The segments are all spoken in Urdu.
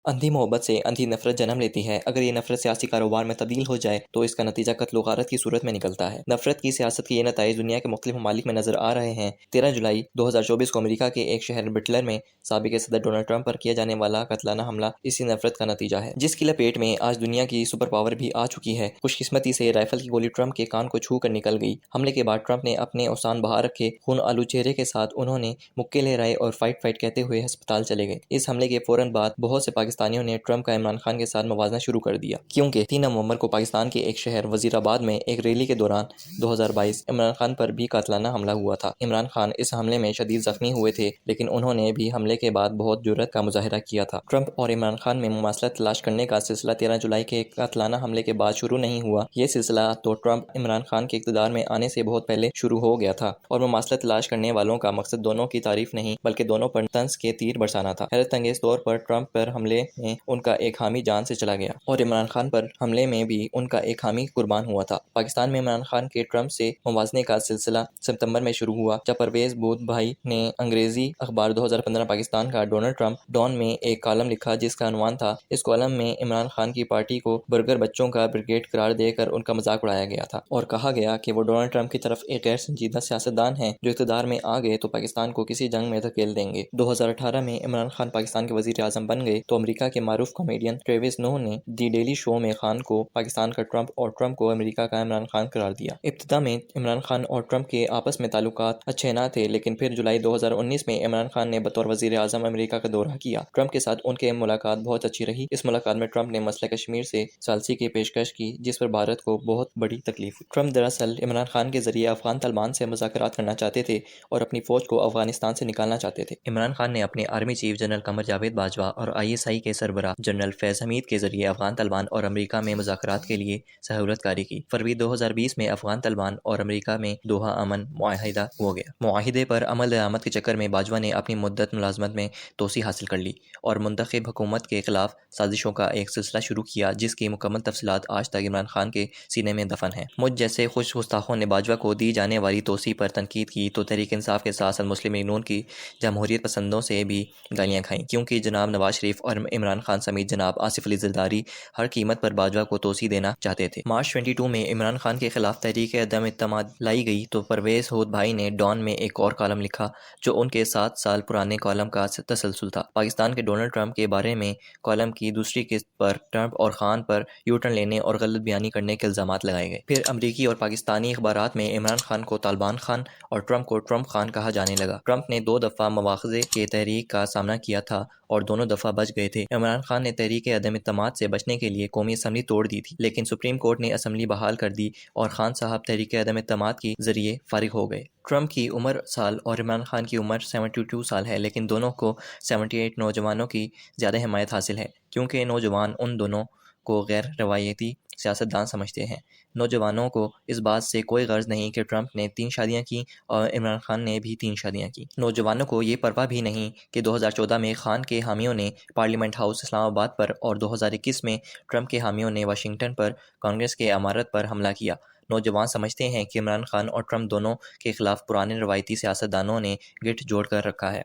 اندھی محبت سے اندھی نفرت جنم لیتی ہے۔ اگر یہ نفرت سیاسی کاروبار میں تبدیل ہو جائے تو اس کا نتیجہ قتل و غارت کی صورت میں نکلتا ہے۔ نفرت کی سیاست کے یہ نتائج دنیا کے مختلف ممالک میں نظر آ رہے ہیں۔ 13 جولائی 2024 کو امریکہ کے ایک شہر بٹلر میں سابق صدر ڈونلڈ ٹرمپ پر کیا جانے والا قاتلانہ حملہ اسی نفرت کا نتیجہ ہے، جس کی لپیٹ میں آج دنیا کی سپر پاور بھی آ چکی ہے۔ خوش قسمتی سے رائفل کی گولی ٹرمپ کے کان کو چھو کر نکل گئی۔ حملے کے بعد ٹرمپ نے اپنے اوسان بہا رکھے خون آلود چہرے کے ساتھ انہوں نے مکے لہرائے اور فائٹ کہتے ہوئے ہسپتال چلے گئے۔ اس حملے کے فوراً بعد بہت سے پاکستانیوں نے ٹرمپ کا عمران خان کے ساتھ موازنہ شروع کر دیا، کیونکہ 3 نومبر کو پاکستان کے ایک شہر وزیر آباد میں ایک ریلی کے دوران 2022 عمران خان پر بھی قاتلانہ حملہ ہوا تھا۔ عمران خان اس حملے میں شدید زخمی ہوئے تھے، لیکن انہوں نے بھی حملے کے بعد بہت جرأت کا مظاہرہ کیا تھا۔ ٹرمپ اور عمران خان میں مماثلت تلاش کرنے کا سلسلہ 13 جولائی کے قاتلانہ حملے کے بعد شروع نہیں ہوا۔ یہ سلسلہ تو ٹرمپ عمران خان کے اقتدار میں آنے سے بہت پہلے شروع ہو گیا تھا، اور مماثلت تلاش کرنے والوں کا مقصد دونوں کی تعریف نہیں بلکہ دونوں پر طنز کے تیر برسانا تھا۔ حیرت انگیز طور پر ٹرمپ پر حملے میں ان کا ایک حامی جان سے چلا گیا، اور عمران خان پر حملے میں بھی ان کا ایک حامی قربان ہوا تھا۔ پاکستان میں عمران خان کے ٹرمپ سے موازنے کا سلسلہ ستمبر میں شروع ہوا، جب پرویز بود بھائی نے انگریزی اخبار 2015 پاکستان کا ڈونلڈ ٹرمپ ڈان میں ایک کالم لکھا جس کا عنوان تھا۔ اس کالم میں عمران خان کی پارٹی کو برگر بچوں کا بریگیڈ قرار دے کر ان کا مذاق اڑایا گیا تھا، اور کہا گیا کہ وہ ڈونلڈ ٹرمپ کی طرف ایک غیر سنجیدہ سیاستدان ہیں جو اقتدار میں آ گئے تو پاکستان کو کسی جنگ میں دھکیل دیں گے۔ 2018 میں عمران خان پاکستان کے وزیر اعظم بن گئے تو امریکہ کے معروف کامیڈین ٹریوس نو نے دی ڈیلی شو میں خان کو پاکستان کا ٹرمپ اور ٹرمپ کو امریکہ کا عمران خان قرار دیا۔ ابتدا میں عمران خان اور ٹرمپ کے آپس میں تعلقات اچھے نہ تھے، لیکن پھر جولائی 2019 میں عمران خان نے بطور وزیر اعظم امریکہ کا دورہ کیا۔ ٹرمپ کے ساتھ ان کی ملاقات بہت اچھی رہی۔ اس ملاقات میں ٹرمپ نے مسئلہ کشمیر سے ثالثی کی پیشکش کی، جس پر بھارت کو بہت بڑی تکلیف ہوئی۔ ٹرمپ دراصل عمران خان کے ذریعے افغان طالبان سے مذاکرات کرنا چاہتے تھے اور اپنی فوج کو افغانستان سے نکالنا چاہتے تھے۔ عمران خان نے اپنے army chief general Qamar Javed Bajwa اور ISI کے سربراہ جنرل فیض حمید کے ذریعے افغان طالبان اور امریکہ میں مذاکرات کے لیے سہولت کاری کی۔ فروری 2020 میں افغان طالبان اور امریکہ میں دوحہ امن معاہدہ ہو گیا۔ معاہدے پر عمل درآمد کے چکر میں باجوہ نے اپنی مدت ملازمت میں توسیع حاصل کر لی اور منتخب حکومت کے خلاف سازشوں کا ایک سلسلہ شروع کیا، جس کی مکمل تفصیلات آج تک عمران خان کے سینے میں دفن ہیں۔ مجھ جیسے خوش گستاخوں نے باجوہ کو دی جانے والی توسیع پر تنقید کی تو تحریک انصاف کے ساتھ ساتھ مسلم لیگ نون کی جمہوریت پسندوں سے بھی گالیاں کھائیں، کیونکہ جناب نواز شریف اور عمران خان سمیت جناب آصف علی زرداری ہر قیمت پر باجوہ کو توسیع دینا چاہتے تھے۔ مارچ 22 میں عمران خان کے خلاف تحریک عدم اعتماد لائی گئی تو پرویز بود بھائی نے ڈان میں ایک اور کالم لکھا جو ان کے 7 سال پرانے کالم کا تسلسل تھا۔ پاکستان کے ڈونلڈ ٹرمپ کے بارے میں کالم کی دوسری قسط پر ٹرمپ اور خان پر یو ٹرن لینے اور غلط بیانی کرنے کے الزامات لگائے گئے۔ پھر امریکی اور پاکستانی اخبارات میں عمران خان کو طالبان خان اور ٹرمپ کو ٹرمپ خان کہا جانے لگا۔ ٹرمپ نے 2 دفعہ مواخذے کے تحریک کا سامنا کیا تھا اور دونوں دفعہ بچ گئے تھے۔ عمران خان نے تحریک عدم اعتماد سے بچنے کے لیے قومی اسمبلی توڑ دی تھی، لیکن سپریم کورٹ نے اسمبلی بحال کر دی اور خان صاحب تحریک عدم اعتماد کے ذریعے فارغ ہو گئے۔ ٹرمپ کی عمر سال اور عمران خان کی عمر 72 سال ہے، لیکن دونوں کو 78 نوجوانوں کی زیادہ حمایت حاصل ہے، کیونکہ نوجوان ان دونوں کو غیر روایتی سیاستدان سمجھتے ہیں۔ نوجوانوں کو اس بات سے کوئی غرض نہیں کہ ٹرمپ نے 3 شادیاں کی اور عمران خان نے بھی 3 شادیاں کی۔ نوجوانوں کو یہ پرواہ بھی نہیں کہ 2014 میں خان کے حامیوں نے پارلیمنٹ ہاؤس اسلام آباد پر اور 2021 میں ٹرمپ کے حامیوں نے واشنگٹن پر کانگریس کے عمارت پر حملہ کیا۔ نوجوان سمجھتے ہیں کہ عمران خان اور ٹرمپ دونوں کے خلاف پرانے روایتی سیاستدانوں نے گٹھ جوڑ کر رکھا ہے۔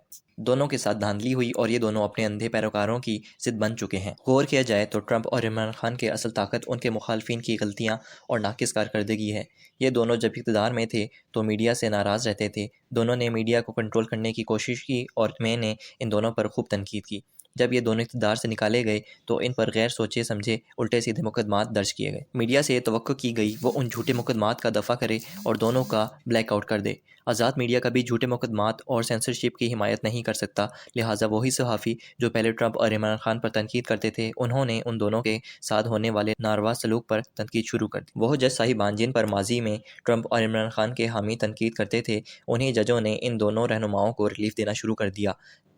دونوں کے ساتھ دھاندلی ہوئی اور یہ دونوں اپنے اندھے پیروکاروں کی ضد بن چکے ہیں۔ غور کیا جائے تو ٹرمپ اور عمران خان کے اصل طاقت ان کے مخالفین کی غلطیاں اور ناقص کارکردگی ہے۔ یہ دونوں جب اقتدار میں تھے تو میڈیا سے ناراض رہتے تھے، دونوں نے میڈیا کو کنٹرول کرنے کی کوشش کی اور میں نے ان دونوں پر خوب تنقید کی۔ جب یہ دونوں اقتدار سے نکالے گئے تو ان پر غیر سوچے سمجھے الٹے سیدھے مقدمات درج کیے گئے۔ میڈیا سے توقع کی گئی وہ ان جھوٹے مقدمات کا دفاع کرے اور دونوں کا بلیک آؤٹ کر دے۔ آزاد میڈیا کبھی جھوٹے مقدمات اور سینسرشپ کی حمایت نہیں کر سکتا، لہٰذا وہی صحافی جو پہلے ٹرمپ اور عمران خان پر تنقید کرتے تھے، انہوں نے ان دونوں کے ساتھ ہونے والے ناروا سلوک پر تنقید شروع کر دی۔ وہ جج صاحبان جن پر ماضی میں ٹرمپ اور عمران خان کے حامی تنقید کرتے تھے، انہی ججوں نے ان دونوں رہنماؤں کو ریلیف دینا شروع کر دیا۔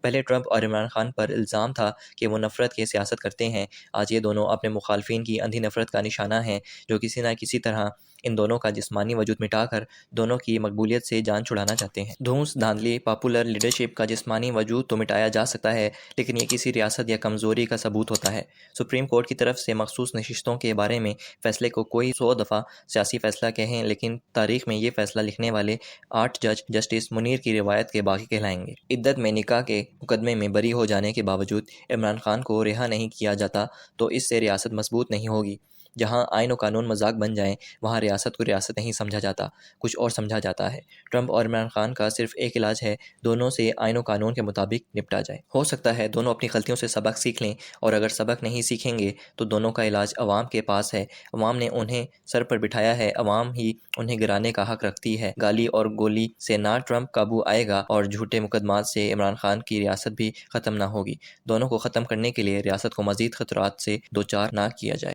پہلے ٹرمپ اور عمران خان پر الزام تھا کہ وہ نفرت کی سیاست کرتے ہیں، آج یہ دونوں اپنے مخالفین کی اندھی نفرت کا نشانہ ہیں جو کسی نہ کسی طرح ان دونوں کا جسمانی وجود مٹا کر دونوں کی مقبولیت سے جان چھڑانا چاہتے ہیں۔ دھونس دھاندلی پاپولر لیڈرشپ کا جسمانی وجود تو مٹایا جا سکتا ہے، لیکن یہ کسی ریاست یا کمزوری کا ثبوت ہوتا ہے۔ سپریم کورٹ کی طرف سے مخصوص نشستوں کے بارے میں فیصلے کو کوئی 100 دفعہ سیاسی فیصلہ کہیں، لیکن تاریخ میں یہ فیصلہ لکھنے والے 8 جج جسٹس منیر کی روایت کے باقی کہلائیں گے۔ عدت میں نکاح کے مقدمے میں بری ہو جانے کے باوجود عمران خان کو رہا نہیں کیا جاتا تو اس سے ریاست مضبوط نہیں ہوگی۔ جہاں آئین و قانون مذاق بن جائیں، وہاں ریاست کو ریاست نہیں سمجھا جاتا، کچھ اور سمجھا جاتا ہے۔ ٹرمپ اور عمران خان کا صرف ایک علاج ہے، دونوں سے آئین و قانون کے مطابق نپٹا جائے۔ ہو سکتا ہے دونوں اپنی غلطیوں سے سبق سیکھ لیں، اور اگر سبق نہیں سیکھیں گے تو دونوں کا علاج عوام کے پاس ہے۔ عوام نے انہیں سر پر بٹھایا ہے، عوام ہی انہیں گرانے کا حق رکھتی ہے۔ گالی اور گولی سے نہ ٹرمپ قابو آئے گا اور جھوٹے مقدمات سے عمران خان کی ریاست بھی ختم نہ ہوگی۔ دونوں کو ختم کرنے کے لیے ریاست کو مزید خطرات سے دوچار نہ کیا جائے۔